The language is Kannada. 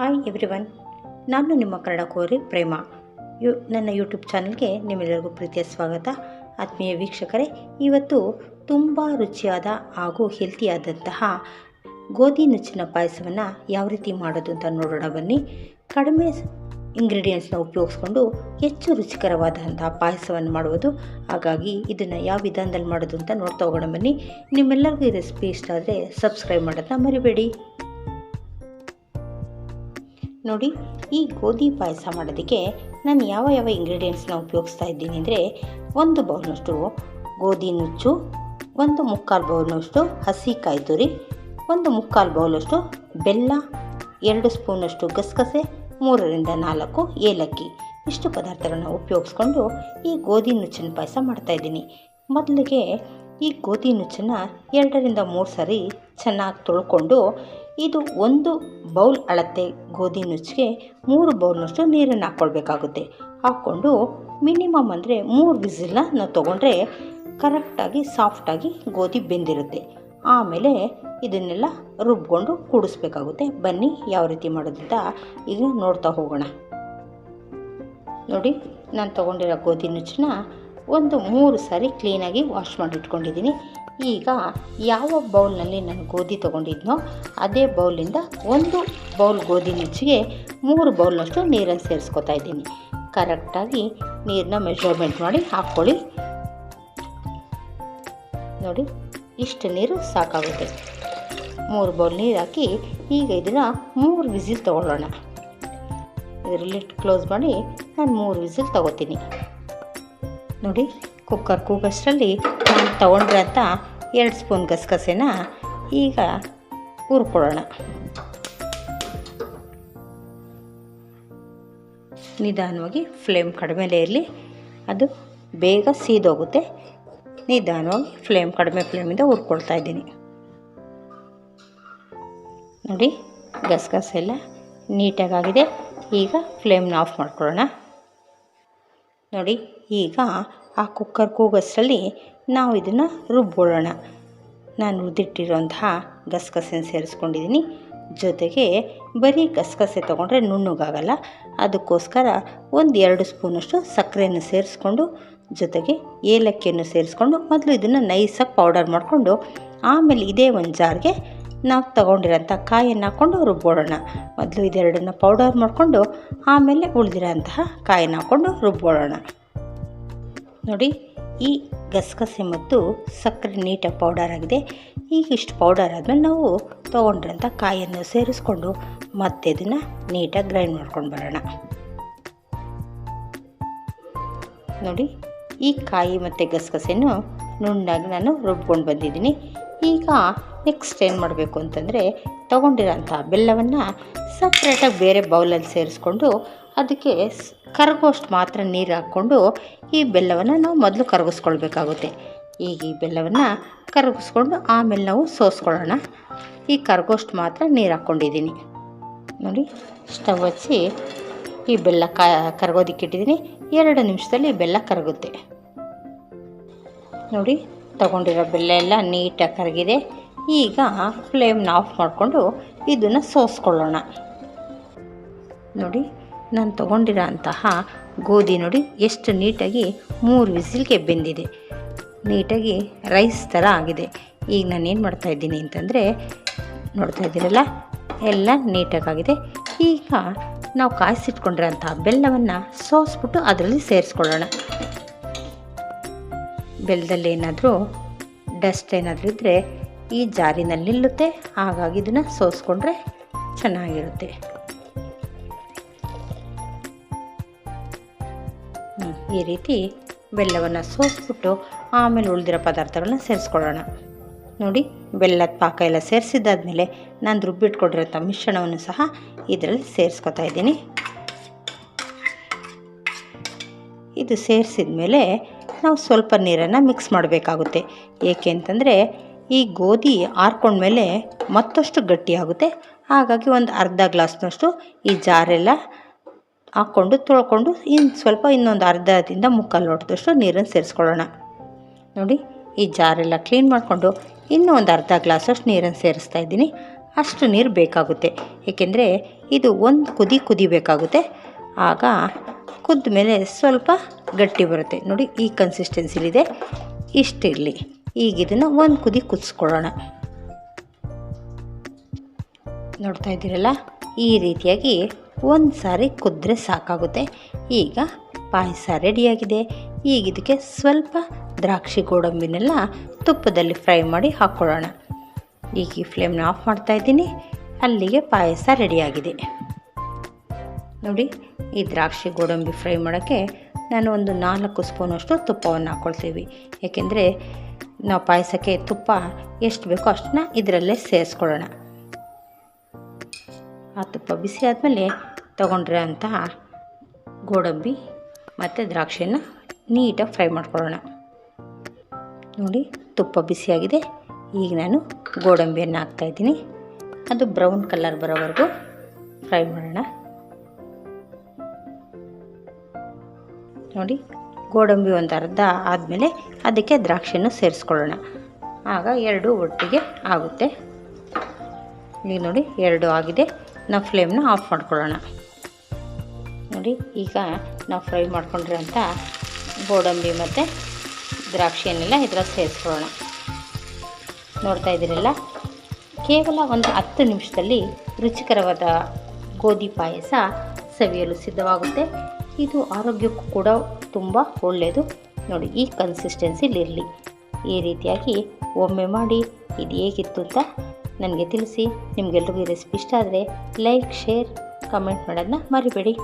ಹಾಯ್ ಎವ್ರಿವನ್, ನಾನು ನಿಮ್ಮ ಕನ್ನಡ ಕೋರಿ ಪ್ರೇಮ. ನನ್ನ ಯೂಟ್ಯೂಬ್ ಚಾನಲ್ಗೆ ನಿಮ್ಮೆಲ್ಲರಿಗೂ ಪ್ರೀತಿಯ ಸ್ವಾಗತ. ಆತ್ಮೀಯ ವೀಕ್ಷಕರೇ, ಇವತ್ತು ತುಂಬ ರುಚಿಯಾದ ಹಾಗೂ ಹೆಲ್ತಿಯಾದಂತಹ ಗೋಧಿ ನುಚ್ಚಿನ ಪಾಯಸವನ್ನು ಯಾವ ರೀತಿ ಮಾಡೋದು ಅಂತ ನೋಡೋಣ ಬನ್ನಿ. ಕಡಿಮೆ ಇಂಗ್ರೀಡಿಯೆಂಟ್ಸ್ನ ಉಪಯೋಗಿಸ್ಕೊಂಡು ಹೆಚ್ಚು ರುಚಿಕರವಾದಂತಹ ಪಾಯಸವನ್ನು ಮಾಡುವುದು. ಹಾಗಾಗಿ ಇದನ್ನು ಯಾವ ವಿಧಾನದಲ್ಲಿ ಮಾಡೋದು ಅಂತ ನೋಡ್ತಾ ಹೋಗೋಣ ಬನ್ನಿ. ನಿಮ್ಮೆಲ್ಲರಿಗೂ ಈ ರೆಸಿಪಿ ಇಷ್ಟ ಆದರೆ ಸಬ್ಸ್ಕ್ರೈಬ್ ಮಾಡೋದನ್ನ ಮರಿಬೇಡಿ. ನೋಡಿ, ಈ ಗೋಧಿ ಪಾಯಸ ಮಾಡೋದಕ್ಕೆ ನಾನು ಯಾವ ಇಂಗ್ರೀಡಿಯೆಂಟ್ಸ್ನ ಉಪಯೋಗಿಸ್ತಾ ಇದ್ದೀನಿ ಅಂದರೆ, 1 ಬೌಲ್ನಷ್ಟು ಗೋಧಿ ನುಚ್ಚು, 1/4 ಬೌಲ್ನಷ್ಟು ಹಸಿ ಕಾಯಿ ತುರಿ, 1/4 ಬೌಲಷ್ಟು ಬೆಲ್ಲ, 2 ಸ್ಪೂನಷ್ಟು ಗಸಗಸೆ, 3ರಿಂದ 4 ಏಲಕ್ಕಿ. ಇಷ್ಟು ಪದಾರ್ಥಗಳನ್ನ ಉಪಯೋಗಿಸ್ಕೊಂಡು ಈ ಗೋಧಿ ನುಚ್ಚಿನ ಪಾಯಸ ಮಾಡ್ತಾಯಿದ್ದೀನಿ. ಮೊದಲಿಗೆ ಈ ಗೋಧಿ ನುಚ್ಚನ್ನು 2ರಿಂದ 3 ಸಾರಿ ಚೆನ್ನಾಗಿ ತೊಳ್ಕೊಂಡು, ಇದು 1 ಬೌಲ್ ಅಳತೆ ಗೋಧಿ ನುಚ್ಚಿಗೆ 3 ಬೌಲ್ನಷ್ಟು ನೀರನ್ನು ಹಾಕ್ಕೊಳ್ಬೇಕಾಗುತ್ತೆ. ಹಾಕ್ಕೊಂಡು ಮಿನಿಮಮ್ ಅಂದರೆ 3 ವಿಸಿಲ್ನ ನಾವು ತೊಗೊಂಡ್ರೆ ಕರೆಕ್ಟಾಗಿ ಸಾಫ್ಟಾಗಿ ಗೋಧಿ ಬೆಂದಿರುತ್ತೆ. ಆಮೇಲೆ ಇದನ್ನೆಲ್ಲ ರುಬ್ಕೊಂಡು ಕೂಡಿಸ್ಬೇಕಾಗುತ್ತೆ. ಬನ್ನಿ ಯಾವ ರೀತಿ ಮಾಡೋದಂತ ಈಗ ನೋಡ್ತಾ ಹೋಗೋಣ. ನೋಡಿ, ನಾನು ತೊಗೊಂಡಿರೋ ಗೋಧಿ ನುಚ್ಚನ್ನ 3 ಸಾರಿ ಕ್ಲೀನಾಗಿ ವಾಶ್ ಮಾಡಿಟ್ಕೊಂಡಿದ್ದೀನಿ. ಈಗ ಯಾವ ಬೌಲ್ನಲ್ಲಿ ನಾನು ಗೋಧಿ ತೊಗೊಂಡಿದ್ನೋ ಅದೇ ಬೌಲಿಂದ 1 ಬೌಲ್ ಗೋಧಿ ನುಚ್ಚಿಗೆ 3 ಬೌಲ್ನಷ್ಟು ನೀರನ್ನು ಸೇರಿಸ್ಕೊತಾ ಇದ್ದೀನಿ. ಕರೆಕ್ಟಾಗಿ ನೀರನ್ನ ಮೆಷರ್ಮೆಂಟ್ ಮಾಡಿ ಹಾಕ್ಕೊಳ್ಳಿ. ನೋಡಿ, ಇಷ್ಟು ನೀರು ಸಾಕಾಗುತ್ತೆ. 3 ಬೌಲ್ ನೀರು ಹಾಕಿ ಈಗ ಇದನ್ನು 3 ವಿಸಿಲ್ ತೊಗೊಳ್ಳೋಣ. ಇದರ ಲಿಡ್ ಕ್ಲೋಸ್ ಮಾಡಿ ನಾನು 3 ವಿಸಿಲ್ ತೊಗೋತೀನಿ. ನೋಡಿ, ಕುಕ್ಕರ್ ಕೂಗಷ್ಟರಲ್ಲಿ ನಾನು ತೊಗೊಂಡ್ರೆ ಅಂತ 2 ಸ್ಪೂನ್ ಗಸಗಸೆನ ಈಗ ಹುರ್ಕೊಳ್ಳೋಣ. ನಿಧಾನವಾಗಿ ಫ್ಲೇಮ್ ಕಡಿಮೆಲೇ ಇರಲಿ, ಅದು ಬೇಗ ಸೀದೋಗುತ್ತೆ. ನಿಧಾನವಾಗಿ ಕಡಿಮೆ ಫ್ಲೇಮಿಂದ ಹುರ್ಕೊಳ್ತಾ ಇದ್ದೀನಿ. ನೋಡಿ, ಗಸಗಸೆ ಎಲ್ಲ ನೀಟಾಗಿದೆ. ಈಗ ಫ್ಲೇಮ್ನ ಆಫ್ ಮಾಡ್ಕೊಳ್ಳೋಣ. ನೋಡಿ, ಈಗ ಆ ಕುಕ್ಕರ್ ಕೂಗಷ್ಟರಲ್ಲಿ ನಾವು ಇದನ್ನು ರುಬ್ಕೊಳ್ಳೋಣ. ನಾನು ಹುರಿದಿಟ್ಟಿರೋಂತಹ ಗಸಗಸೆನ ಸೇರಿಸ್ಕೊಂಡಿದ್ದೀನಿ. ಜೊತೆಗೆ ಬರೀ ಗಸಗಸೆ ತೊಗೊಂಡ್ರೆ ನುಣ್ಣಗಾಗಲ್ಲ. ಅದಕ್ಕೋಸ್ಕರ 1-2 ಸ್ಪೂನಷ್ಟು ಸಕ್ಕರೆಯನ್ನು ಸೇರಿಸ್ಕೊಂಡು, ಜೊತೆಗೆ ಏಲಕ್ಕಿಯನ್ನು ಸೇರಿಸ್ಕೊಂಡು ಮೊದಲು ಇದನ್ನು ನೈಸಾಗಿ ಪೌಡರ್ ಮಾಡಿಕೊಂಡು, ಆಮೇಲೆ ಇದೇ ಒಂದು ಜಾರ್ಗೆ ನಾವು ತೊಗೊಂಡಿರೋಂಥ ಕಾಯನ್ನು ಹಾಕ್ಕೊಂಡು ರುಬ್ಬೋಣ. ಮೊದಲು ಇದೆರಡನ್ನು ಪೌಡರ್ ಮಾಡಿಕೊಂಡು ಆಮೇಲೆ ಉಳಿದಿರೋಂತಹ ಕಾಯನ್ನು ಹಾಕ್ಕೊಂಡು ರುಬ್ಬೋಣ. ನೋಡಿ, ಈ ಗಸಗಸೆ ಮತ್ತು ಸಕ್ಕರೆ ನೀಟಾಗಿ ಪೌಡರ್ ಆಗಿದೆ. ಈಗ ಇಷ್ಟು ಪೌಡರ್ ಆದಮೇಲೆ ನಾವು ತೊಗೊಂಡಿರೋಂಥ ಕಾಯನ್ನು ಸೇರಿಸ್ಕೊಂಡು ಮತ್ತೆ ಇದನ್ನು ನೀಟಾಗಿ ಗ್ರೈಂಡ್ ಮಾಡ್ಕೊಂಡು ಬರೋಣ. ನೋಡಿ, ಈ ಕಾಯಿ ಮತ್ತು ಗಸಗಸೆಯನ್ನು ನುಣ್ಣಾಗಿ ನಾನು ರುಬ್ಕೊಂಡು ಬಂದಿದ್ದೀನಿ. ಈಗ ನೆಕ್ಸ್ಟ್ ಏನು ಮಾಡಬೇಕು ಅಂತಂದರೆ, ತೊಗೊಂಡಿರೋಂಥ ಬೆಲ್ಲವನ್ನು ಸಪ್ರೇಟಾಗಿ ಬೇರೆ ಬೌಲಲ್ಲಿ ಸೇರಿಸ್ಕೊಂಡು ಅದಕ್ಕೆ ಕರಗೋಷ್ಟು ಮಾತ್ರ ನೀರು ಹಾಕ್ಕೊಂಡು ಈ ಬೆಲ್ಲವನ್ನು ನಾವು ಮೊದಲು ಕರಗಿಸ್ಕೊಳ್ಬೇಕಾಗುತ್ತೆ. ಈಗ ಈ ಬೆಲ್ಲವನ್ನು ಕರಗಿಸ್ಕೊಂಡು ಆಮೇಲೆ ನಾವು ಸೋಸ್ಕೊಳ್ಳೋಣ. ಈ ಕರಗೋಷ್ಟು ಮಾತ್ರ ನೀರು ಹಾಕ್ಕೊಂಡಿದ್ದೀನಿ. ನೋಡಿ, ಸ್ಟವ್ ಹಚ್ಚಿ ಈ ಬೆಲ್ಲ ಕರಗೋದಕ್ಕಿಟ್ಟಿದ್ದೀನಿ. 2 ನಿಮಿಷದಲ್ಲಿ ಬೆಲ್ಲ ಕರಗುತ್ತೆ. ನೋಡಿ, ತೊಗೊಂಡಿರೋ ಬೆಲ್ಲ ಎಲ್ಲ ನೀಟಾಗಿ ಕರಗಿದೆ. ಈಗ ಫ್ಲೇಮ್ನ ಆಫ್ ಮಾಡಿಕೊಂಡು ಇದನ್ನು ಸೋಸ್ಕೊಳ್ಳೋಣ. ನೋಡಿ, ನಾನು ತೊಗೊಂಡಿರೋ ಅಂತಹ ಗೋಧಿ ನೋಡಿ ಎಷ್ಟು ನೀಟಾಗಿ 3 ವಿಸಿಲ್ಗೆ ಬೆಂದಿದೆ. ನೀಟಾಗಿ ರೈಸ್ ಥರ ಆಗಿದೆ. ಈಗ ನಾನೇನು ಮಾಡ್ತಾಯಿದ್ದೀನಿ ಅಂತಂದರೆ, ನೋಡ್ತಾ ಇದ್ದೀರಲ್ಲ, ಎಲ್ಲ ನೀಟಾಗಿದೆ. ಈಗ ನಾವು ಕಾಯಿಸಿಟ್ಕೊಂಡಿರೋಂಥ ಬೆಲ್ಲವನ್ನು ಸೋಸ್ಬಿಟ್ಟು ಅದರಲ್ಲಿ ಸೇರಿಸ್ಕೊಳ್ಳೋಣ. ಬೆಲ್ಲದಲ್ಲಿ ಏನಾದರೂ ಡಸ್ಟ್ ಏನಾದರೂ ಇದ್ದರೆ ಈ ಜಾರಿನಲ್ಲಿ ನಿಲ್ಲುತ್ತೆ. ಹಾಗಾಗಿ ಇದನ್ನು ಸೋಸ್ಕೊಂಡ್ರೆ ಚೆನ್ನಾಗಿರುತ್ತೆ. ಈ ರೀತಿ ಬೆಲ್ಲವನ್ನು ಸೋಸ್ಬಿಟ್ಟು ಆಮೇಲೆ ಉಳಿದಿರೋ ಪದಾರ್ಥಗಳನ್ನ ಸೇರಿಸ್ಕೊಳ್ಳೋಣ. ನೋಡಿ, ಬೆಲ್ಲದ ಪಾಕ ಎಲ್ಲ ಸೇರಿಸಿದ್ದಾದಮೇಲೆ ನಾನು ರುಬ್ಬಿಟ್ಕೊಂಡಿರೋಂಥ ಮಿಶ್ರಣವನ್ನು ಸಹ ಇದರಲ್ಲಿ ಸೇರಿಸ್ಕೊತಾ ಇದ್ದೀನಿ. ಇದು ಸೇರಿಸಿದ ಮೇಲೆ ನಾವು ಸ್ವಲ್ಪ ನೀರನ್ನು ಮಿಕ್ಸ್ ಮಾಡಬೇಕಾಗುತ್ತೆ. ಏಕೆ ಅಂತಂದರೆ, ಈ ಗೋಧಿ ಆರ್ಕೊಂಡ್ಮೇಲೆ ಮತ್ತಷ್ಟು ಗಟ್ಟಿಯಾಗುತ್ತೆ. ಹಾಗಾಗಿ ಒಂದು ಅರ್ಧ ಗ್ಲಾಸ್ನಷ್ಟು ಈ ಜಾರೆಲ್ಲ ಹಾಕ್ಕೊಂಡು ತೊಳ್ಕೊಂಡು ಇನ್ನೊಂದು ಅರ್ಧದಿಂದ 3/4 ಲೋಟದಷ್ಟು ನೀರನ್ನು ಸೇರಿಸ್ಕೊಳ್ಳೋಣ. ನೋಡಿ, ಈ ಜಾರೆಲ್ಲ ಕ್ಲೀನ್ ಮಾಡಿಕೊಂಡು ಇನ್ನೂ ಒಂದು ಅರ್ಧ ಗ್ಲಾಸಷ್ಟು ನೀರನ್ನು ಸೇರಿಸ್ತಾ ಇದ್ದೀನಿ. ಅಷ್ಟು ನೀರು ಬೇಕಾಗುತ್ತೆ. ಏಕೆಂದರೆ ಇದು ಒಂದು ಕುದಿಬೇಕಾಗುತ್ತೆ. ಆಗ ಕುದ್ದ ಮೇಲೆ ಸ್ವಲ್ಪ ಗಟ್ಟಿ ಬರುತ್ತೆ. ನೋಡಿ ಈ ಕನ್ಸಿಸ್ಟೆನ್ಸಿಲಿದೆ, ಇಷ್ಟಿರಲಿ. ಈಗ ಇದನ್ನು ಒಂದು ಕುದಿ ಕುದಿಸ್ಕೊಳ್ಳೋಣ. ನೋಡ್ತಾ ಇದ್ದೀರಲ್ಲ, ಈ ರೀತಿಯಾಗಿ ಒಂದು ಸಾರಿ ಕುದ್ರೆ ಸಾಕಾಗುತ್ತೆ. ಈಗ ಪಾಯಸ ರೆಡಿಯಾಗಿದೆ. ಈಗ ಇದಕ್ಕೆ ಸ್ವಲ್ಪ ದ್ರಾಕ್ಷಿ ಗೋಡಂಬಿನೆಲ್ಲ ತುಪ್ಪದಲ್ಲಿ ಫ್ರೈ ಮಾಡಿ ಹಾಕ್ಕೊಳ್ಳೋಣ. ಈಗ ಈ ಫ್ಲೇಮ್ನ ಆಫ್ ಮಾಡ್ತಾಯಿದ್ದೀನಿ. ಅಲ್ಲಿಗೆ ಪಾಯಸ ರೆಡಿಯಾಗಿದೆ. ನೋಡಿ, ಈ ದ್ರಾಕ್ಷಿ ಗೋಡಂಬಿ ಫ್ರೈ ಮಾಡೋಕ್ಕೆ ನಾನು ಒಂದು 4 ಸ್ಪೂನಷ್ಟು ತುಪ್ಪವನ್ನು ಹಾಕ್ಕೊಳ್ತೀವಿ. ಏಕೆಂದರೆ ನಾವು ಪಾಯಸಕ್ಕೆ ತುಪ್ಪ ಎಷ್ಟು ಬೇಕೋ ಅಷ್ಟನ್ನ ಇದರಲ್ಲೇ ಸೇರಿಸ್ಕೊಳ್ಳೋಣ. ಆ ತುಪ್ಪ ಬಿಸಿ ಆದಮೇಲೆ ತೊಗೊಂಡ್ರೆ ಅಂತಹ ಗೋಡಂಬಿ ಮತ್ತು ದ್ರಾಕ್ಷಿಯನ್ನು ನೀಟಾಗಿ ಫ್ರೈ ಮಾಡ್ಕೊಳ್ಳೋಣ. ನೋಡಿ, ತುಪ್ಪ ಬಿಸಿಯಾಗಿದೆ. ಈಗ ನಾನು ಗೋಡಂಬಿಯನ್ನು ಹಾಕ್ತಾಯಿದ್ದೀನಿ. ಅದು ಬ್ರೌನ್ ಕಲರ್ ಬರೋವರೆಗೂ ಫ್ರೈ ಮಾಡೋಣ. ನೋಡಿ, ಗೋಡಂಬಿ ಒಂದು ಅರ್ಧ ಆದಮೇಲೆ ಅದಕ್ಕೆ ದ್ರಾಕ್ಷಿಯನ್ನು ಸೇರಿಸ್ಕೊಳ್ಳೋಣ. ಆಗ ಎರಡು ಒಟ್ಟಿಗೆ ಆಗುತ್ತೆ. ಈಗ ನೋಡಿ, ಎರಡು ಆಗಿದೆ. ನಾವು ಫ್ಲೇಮ್ನ ಆಫ್ ಮಾಡ್ಕೊಳ್ಳೋಣ. ನೋಡಿ, ಈಗ ನಾವು ಫ್ರೈ ಮಾಡ್ಕೊಂಡಿರೋಂಥ ಗೋಡಂಬಿ ಮತ್ತು ದ್ರಾಕ್ಷಿಯನ್ನೆಲ್ಲ ಇದರಲ್ಲಿ ಸೇರಿಸ್ಕೊಳ್ಳೋಣ. ನೋಡ್ತಾ ಇದ್ದೀರಲ್ಲ, ಕೇವಲ ಒಂದು 10 ನಿಮಿಷದಲ್ಲಿ ರುಚಿಕರವಾದ ಗೋಧಿ ಪಾಯಸ ಸವಿಯಲು ಸಿದ್ಧವಾಗುತ್ತೆ. ಇದು ಆರೋಗ್ಯಕ್ಕೂ ಕೂಡ ತುಂಬ ಒಳ್ಳೆಯದು. ನೋಡಿ, ಈ ಕನ್ಸಿಸ್ಟೆನ್ಸಿಲಿರಲಿ. ಈ ರೀತಿಯಾಗಿ ಒಮ್ಮೆ ಮಾಡಿ ಇದು ಹೇಗಿತ್ತು ಅಂತ ನನಗೆ ತಿಳಿಸಿ. ನಿಮಗೆಲ್ರಿಗೂ ಈ ರೆಸಿಪಿ ಇಷ್ಟ ಆದರೆ ಲೈಕ್, ಶೇರ್, ಕಮೆಂಟ್ ಮಾಡೋದನ್ನ ಮರಿಬೇಡಿ.